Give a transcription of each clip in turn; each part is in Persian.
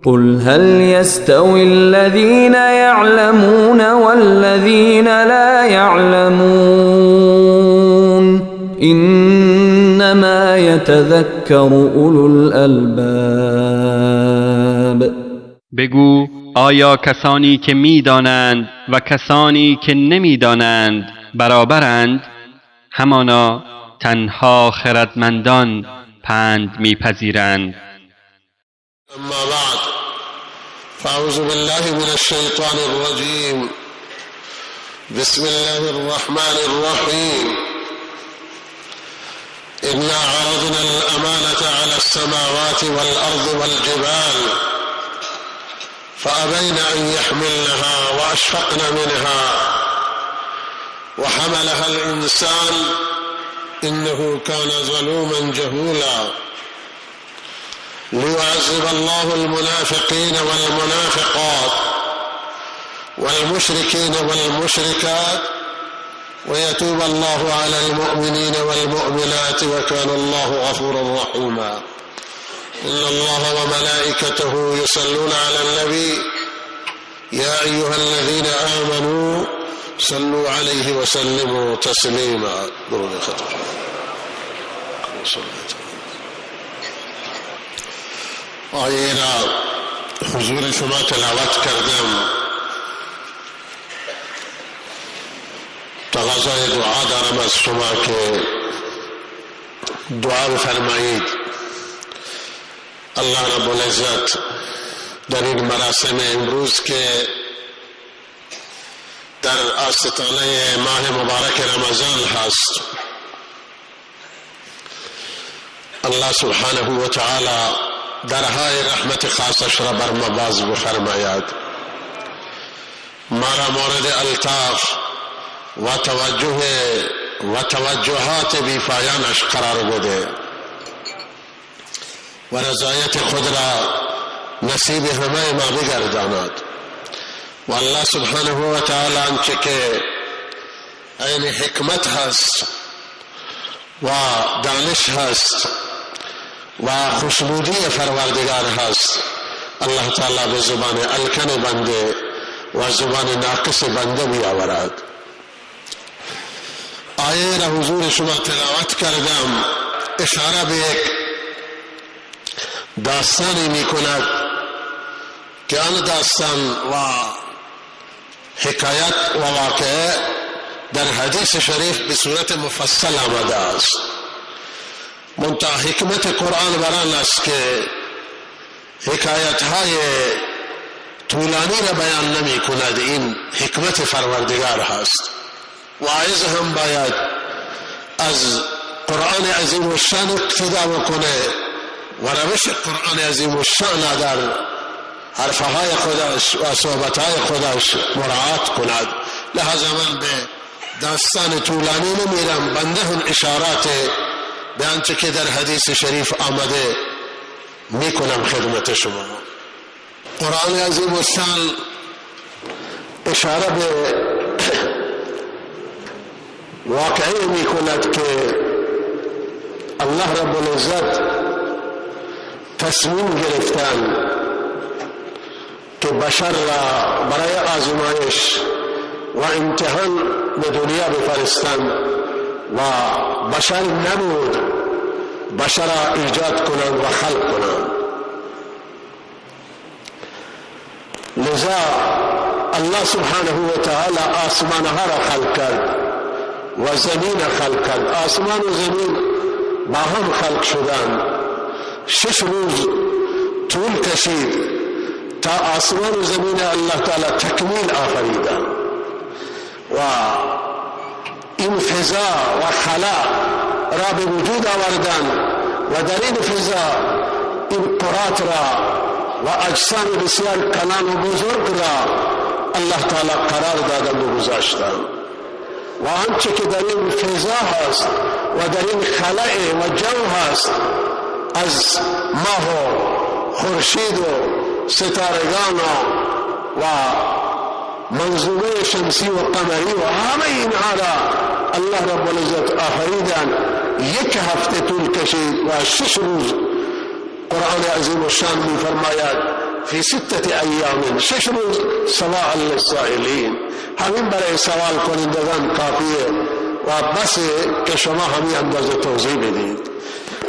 قل هل يستوي الذين يعلمون والذين لا يعلمون إنما يتذكر أولو الألباب. بگو آیا کسانی که می‌دانند و کسانی که نمی‌دانند برابرند؟ همانا تنها خردمندان پند می‌پذیرند. اما بعد فاعوذ بالله من الشیطان الرجیم بسم الله الرحمن الرحیم إنا عرضنا الأمانة على السماوات والأرض والجبال فأبين أن يحملنها وأشفقن منها وحملها الإنسان إنه كان ظلوما جهولا ليعذب الله المنافقين والمنافقات والمشركين والمشركات ويتوب الله على المؤمنين والمؤمنات وكان الله غفورا رحيما. إن الله وملائكته يصلون على النبي يا أيها الذين آمنوا صلوا عليه وسلموا تسليما. آیه را حضور شما تلاوت کردم. تقاضای دعا دارم از شما که دعا بفرمایید. الله رب العزت در این مراسم امروز که در آستانه ماه مبارک رمضان هست، الله سبحانه و تعالی درهای رحمت خاصش را بر ما باز بفرماید. ما را مورد الطاف و توجهات بی‌پایانش قرار بده و رضایت خود را نصیب همه ما بگرداند. و الله سبحانه و تعالی آنچه که عین حکمت هست و دانش هست و خوشنودی پروردگار هست، الله تعالی به زبان الکن بنده و زبان ناقص بنده بیاورد. آیه را حضور شما تلاوت کردم. اشاره به یک داستانی می کند که آن داستان و حکایت و واقعه در حدیث شریف به صورت مفصل آمده است. منتها حکمت قرآن بران است که حکایت های طولانی را بیان نمی کند. این حکمت پروردگار هست. واعظ هم باید از قرآن عظیم الشان اقتدا بکنه و روش قرآن عظیم الشان در حرفهای خودش و صحبتهای خودش مراعات کند. لحاظا من به داستان طولانی نمیرم، بنده هم اشارات به آنچه که در حدیث شریف آمده میکنم خدمت شما. قرآن عظیم الشان اشاره به واقعی می کند که الله رب العزت تصمیم گرفتن که بشر را برای آزمایش و امتحان به دنیا بفرستند و بشر نبود بشر را ایجاد کنند و خلق کنند. لذا الله سبحانه و تعالی آسمانها را خلق کرد و زمین خلق کرد. آسمان و زمین با هم خلق شدند. 6 روز طول کشید تا آسمان و زمین الله تعالی تکمیل آفریدند و این فضا و خلا را به وجود آوردند و در این فضا این قرات را و اجسام بسیار کلان و بزرگ را الله تعالی قرار دادند و گذاشتند. و آنچه که در این فضا هست و در این خلأ و جو هست از ماه و خورشید و ستارگان و منظومه شمسی و قمری و همه اینها را الله رب العزت آفریدن. 1 هفته طول کشید و 6 روز قرآن عظیم الشان می فرماید فی 6 ایام 6 روز سواء للسائلین. همین برای سوال کنندگان کافیه و بس که شما همین اندازه توضیح بدید.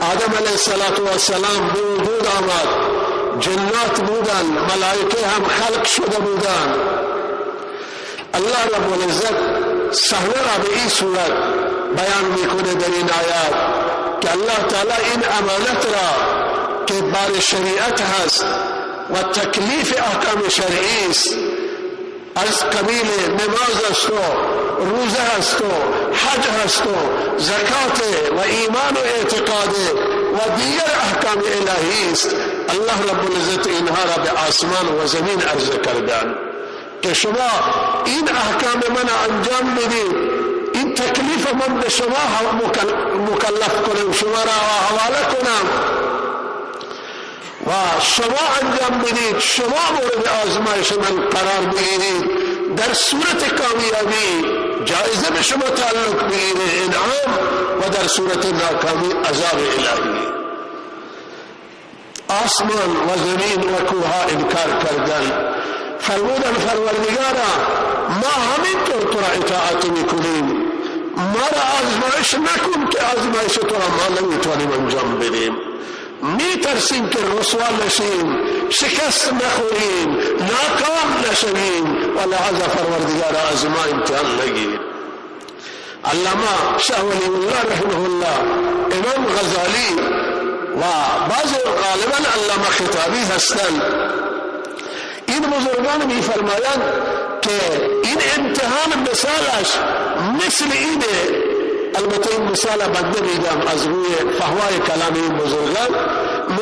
آدم علیه السلام به وجود آمد، جنات بودن، ملائکه هم خلق شده بودن. الله رب العزت صحنه را به این صورت بیان میکنه در این آیات که الله تعالی این امانت را که بار شریعت هست و تکلیف احکام شرعی است، از قبیل نماز است و روزه است و حج است و زکات و ایمان و اعتقاد و دیگر احکام الهی است. الله رب العزت اینها را به آسمان و زمین عرضه کردن که شما این احکام من انجام بدید، این تکلیف من به شما مکلف کنم، شما را حواله کنم و شما انجام بدید، شما مورد آزمایش من قرار بگیرید. در صورت کامیابی جایزه به شما تعلق بگیره، انعام، و در صورت ناکامی عذاب الهی. آسمان و زمین و کوها انکار کردن، فرمودن پروردگارا ما همینطور تو را اطاعت میکنیم، ما را آزمایش نکن که آزمایش تو را ما نمیتوانیم انجام بدیم. میترسیم که رسوا نشیم، شکست نخوریم، ناکام نشویم و لحاظا پروردگار از ما امتحان نگیر. علامه شاه ولی الله رحمه الله، امام غزالی و بعض غالبا علامه خطابی هستند، این بزرگان میفرمایند که این امتحان مثالش مثل اینه. البته این مثال بد نمیگم از روی فهوای کلام این بزرگان،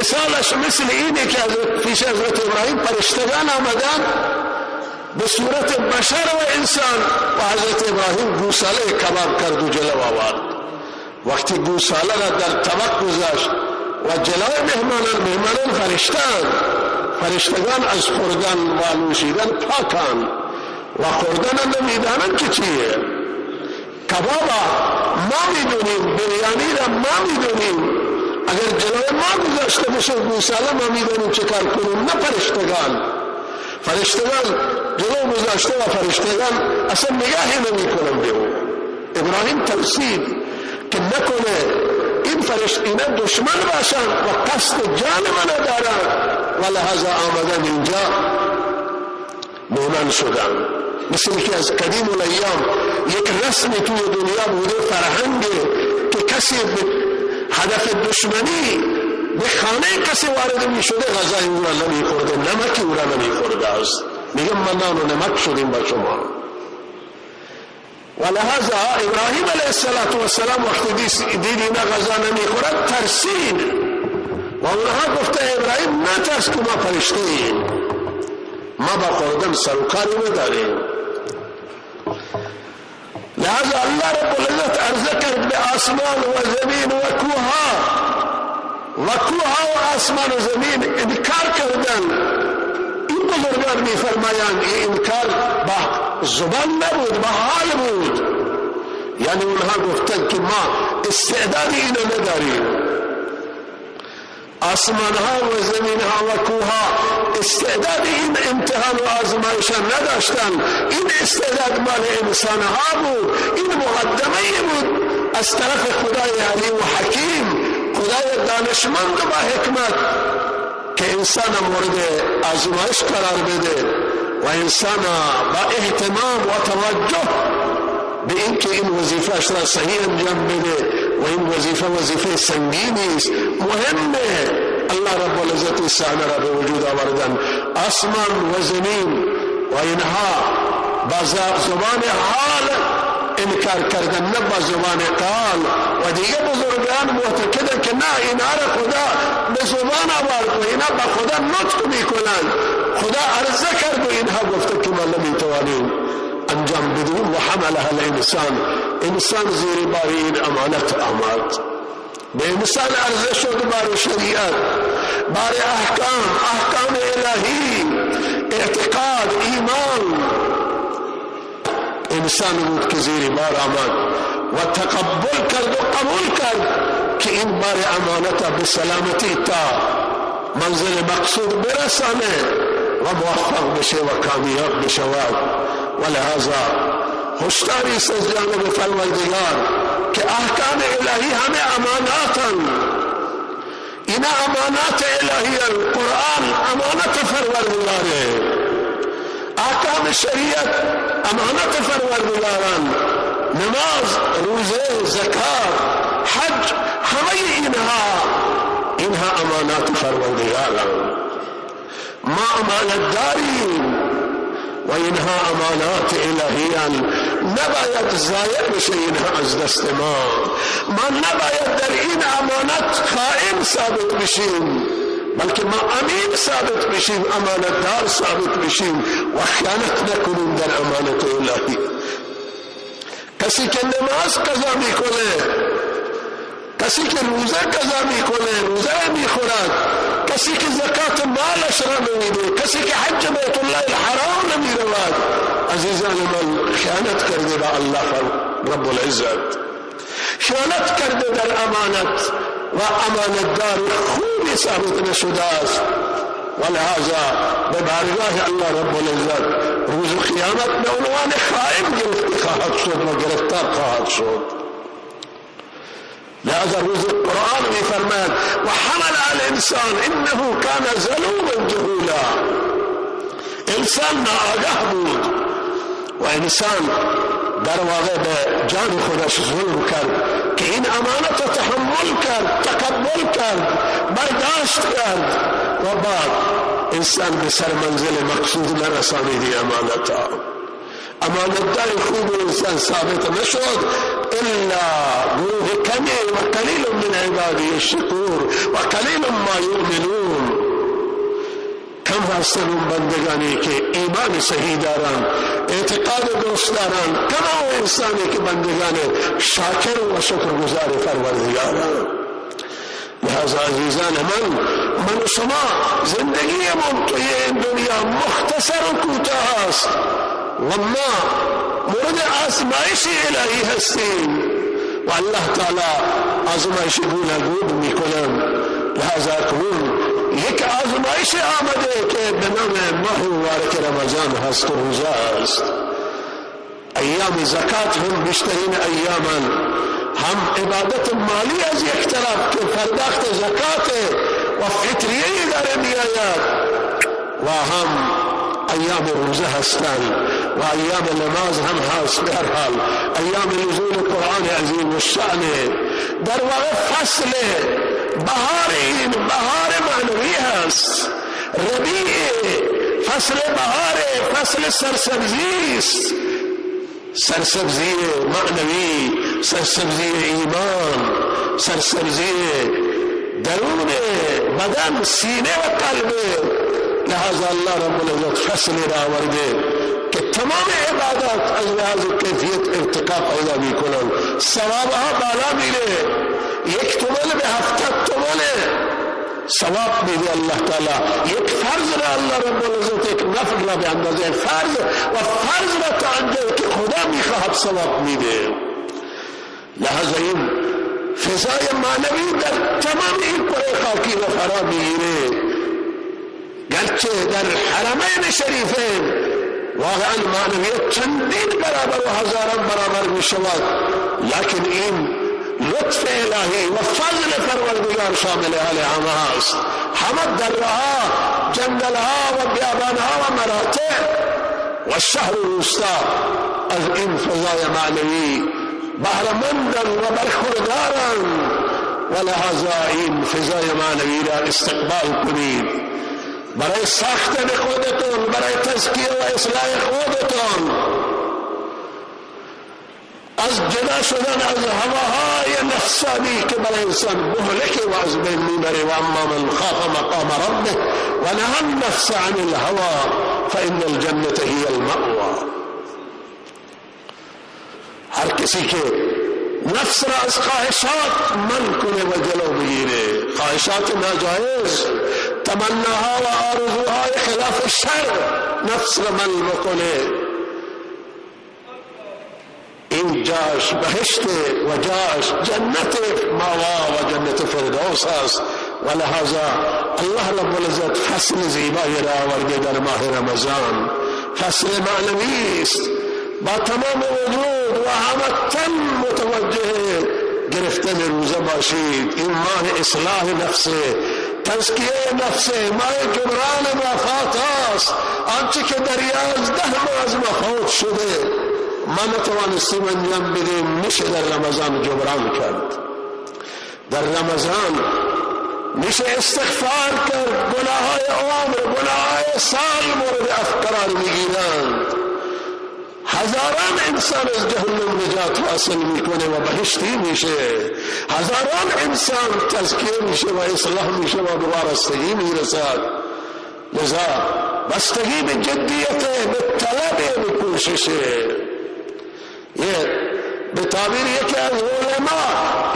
مثالش مثل اینه که پیش حضرت ابراهیم فرشتگان آمدن به صورت بشر و انسان و حضرت ابراهیم گوساله کباب کرد و جلو آورد. وقتی گوساله را در طبق گذاشت و جلوی مهمانان فرشتگان از خوردن و نوشیدن پاکان و خوردن نمیدانند که چیه. کبابا ما میدونیم، بریانی را ما میدونیم، اگر جلوی ما گذاشته بشه گوساله ما میدونیم چه کار کنیم، نه فرشتگان جلو گذاشته و فرشتگان اصلا نگاهی نمی کنم به او. ابراهیم ترسید که نکنه این اینا دشمن باشن و قصد جان من دارن و لحاظا آمدن اینجا مهمان شدن. مثل که از قدیم الایام یک رسمی توی دنیا بوده، فرهنگی که کسی به هدف دشمنی به خانه کسی وارد می شده غذای او را نمی خورده، نمکی او را نمی خورده است. میگم من نان و نمک شدیم با شما. و لحاظا ابراهیم علیه السلام وقتی دید اینا غذا نمی خورد ترسید و اونها گفته ابراهیم نترس که ما فرشته ایم، ما با خوردن سروکاری نداریم. لہذا اللہ رب العزت عرض کرد به آسمان و زمین و کوها و آسمان و زمین انکار کردن. این بزرگان می فرمایند این انکار با زبان نبود، با حال بود. یعنی اونها گفتن که ما استعداد اینو نداریم. آسمان ها و زمین ها و کوه ها استعداد این امتحان و آزمایش نداشتن. این استعداد مال انسان ها بود، این مقدمه بود از طرف خدای علیم و حکیم، خدای دانشمند و با حکمت که انسان مورد آزمایش قرار بده و انسان با اهتمام و توجه به اینکه این وظیفه‌اش را صحیح انجام بده و این وظیفه سنگینی است، مهمه. الله رب العزت صحنه را به وجود آوردن، آسمان و زمین و اینها با زبان حال انکار کردن، نه با زبان قال. و دیگه بزرگان معتقدن که نه، اینها را خدا به زبان آورد و اینا با خدا نطق میکنن. خدا عرضه کرد و اینها گفته که ما نمیتوانیم انجام بدیم و حملها انسان زیر بار این امانت آمد. به انسان عرضه شد بار شریعت، بار احکام الهی، اعتقاد، ایمان. انسان بود که زیر بار آمد و تقبل کرد و قبول کرد که این بار امانت به سلامتی تا منزل مقصود برسانه. و موفق بشه و کامیاب بشود. و لہذا هشداری است از جانب پروردگار که احکام الهی همه اماناتن. این امانات الهی، قرآن امانت پروردگاره، احکام شریعت امانت پروردگاران، نماز، روزه، زکات، حج، همه اینها امانات پروردگاران. ما امانت داریم و اینها امانات الهیان، نباید ضایع بشه اینها از دست ما نباید در این امانت خائن ثابت بشیم، بلکه ما امین ثابت بشیم، امانتدار ثابت بشیم و خیانت نکنیم در امانت الهی. کسی که نماز قضا میکنه، کسی که روزه قضا میکنه، روزه میخورد، کسی که زکات مالش را نمیده، کسی که حج بیت الله الحرام نمیرود، عزیزان من خیانت کرده با الله رب العزت، خیانت کرده در امانت و امانتدار خوبی ثابت نشده است. و لہذا به بارگاه الله رب العزت روز قیامت به عنوان خائن گرفته خواهد شد و گرفتار خواهد شد. لهذا روز القرآن میفرماید و حمل الانسان انه کان ظلوما جهولا. انسان ناآگاه بود و انسان در واقع به جان خودش ظلم کرد که این امانت را تحمل کرد، تقبل کرد، برداشت کرد و بعد انسان به سر منزل مقصود نرسانید. امانتدار خوب انسان ثابت نشد الا گروه کمی و قلیل من عبادی الشکور و قلیل ما یؤمنون. کم هستن اون بندگانی که ایمان صحیح دارن، اعتقاد درست دارن، کم اون انسانی که بندگان شاکر و شکرگزار پروردگارن. لہذا عزیزان من و شما زندگیمون توی این دنیا مختصر و کوتاه است و ما مورد آزمایش الهی هستیم و الله تعالی آزمایش گوناگون میکنن. لہذا کنون یک آزمایش آمده که به نام ماه مبارک رمضان هست و روزه است. ایام زکات هم بیشترین ایامن، هم عبادت مالی از یک طرف که پرداخت زکات و فطریه داره میآید و هم ایام روزه هستند و ایام نماز هم هست. به هر حال ایام نزول قرآن عظیم الشأن در واقع فصل بهار، این بهار معنوی هست. ربیع فصل بهار، فصل سرسبزی است، سرسبزی معنوی، سرسبزی ایمان، سرسبزی درون بدن، سینه و قلب. لہذا اللہ رب العزت فصل را آورده که تمام عبادات از لحاظ کیفیت ارتقا پیدا میکنن، ثوابها بالا میره. 1 تومن به 70 تومن ثواب میده الله تعالی. یک فرض را الله رب العزت یک نفل را به اندازه فرض و فرض را تا انجام که خدا میخواهد ثواب میده. لہذا این فضای معنوی در تمام این کره خاکی و فرا میگیره. گرچه در حرمین شریفین واقعا معنویت چندین برابر و هزاران برابر می شود، لیکن این لطف الهی و فضل پروردگار شامل حال همه است. همه درها، جنگلها و بیابانها و مراتع و شهر الوسطی از این فضای معنوی بهره‌مندند و برخوردارند و لہذا این فضای معنوی را استقبال کنید برای ساختن خودتون، برای تزکیه و اصلاح خودتون، از جدا شدن از هواهای نفسانی که برای انسان مهلکه و از بین میبره. و اما من خاف مقام ربه و نهى النفس عن الهوى فإن الجنة هي المأوى. هر کسی که نفس را از خواهشات من کنه و جلو بگیره، خواهشات ناجایز، تمناها و آرزوهای خلاف شر نفس را من بکنه، این جاش بهشت و جاش جنت ماوا و جنت فردوس است و لہذا اللہ رب العزت فصل زیبایی را آورده در ماه رمضان، فصل معنوی است، با تمام وجود و همه تن متوجه گرفتن روزه باشید. این ماه اصلاح نفس، تزکیه نفس، ماه جبران مافات است. آنچه که در 11 ماه از ما فوت شده ما نتوانستیم انجام بدیم، میشه در رمضان جبران کرد. در رمضان میشه استغفار کرد. گناههای عمر، گناههای سال مورد قرار میگیرند. هزاران انسان از جهنم نجات حاصل میکنه و بهشتی میشه. هزاران انسان تزکیه میشه و اصلاح میشه و به وارستگی میرسد. لذا بستگی به جدیت، به طلب، به کوششه. به تعبیر یکی از علما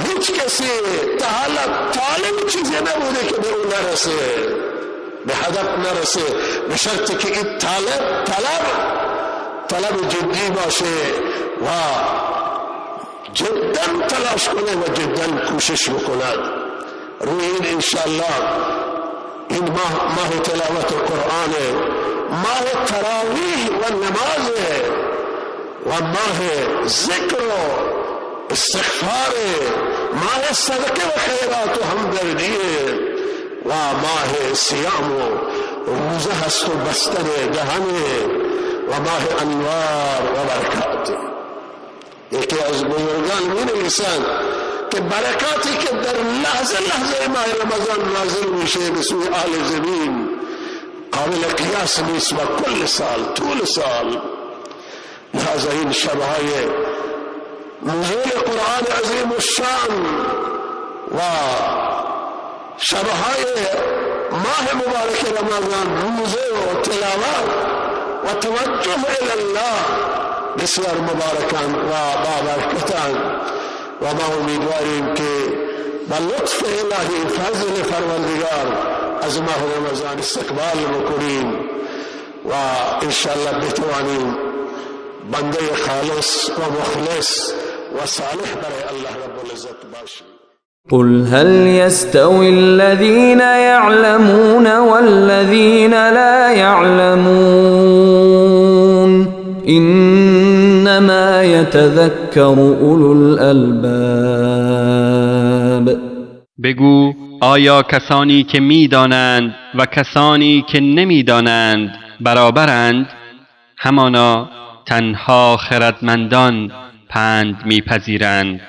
هیچ کسی تا حالا طالب چیزی نبوده که به اون نرسه، به هدف نرسه، به شرطی که این طلب جدی باشه و جدا تلاش کنه و جدا کوشش بکند. روی این انشاءالله این ماه تلاوت قرآن، ماه تراویح و نماز و ماه ذکر و استغفار، ماه صدقه و خیرات و همدردیه و ماه صیام و روزه هست و بستر دهنه و ماه انوار و برکات. یکی از بزرگان می نویسند که برکاتی که در لحظه ماه رمضان نازل میشه به سوی آل زمین قابل قیاس نیست و کل سال، طول سال. لہذا این شبهای نزول قرآن عظیم الشان و شبهای ماه مبارک رمضان، روزه و تلاوت و توجه الله بسیار مبارکان و بابرکتان و ما امیدواریم که با لطف الهی، فضل پروردگار از ماه رمضان استقبال بکنیم و انشاءالله بتوانیم بنده خالص و مخلص و صالح برای الله رب العزت باشیم. قل هل يستوي الذين يعلمون والذين لا يعلمون إنما يتذكر أولو الألباب. بگو آیا کسانی که میدانند و کسانی که نمیدانند برابرند؟ همانا تنها خردمندان پند میپذیرند.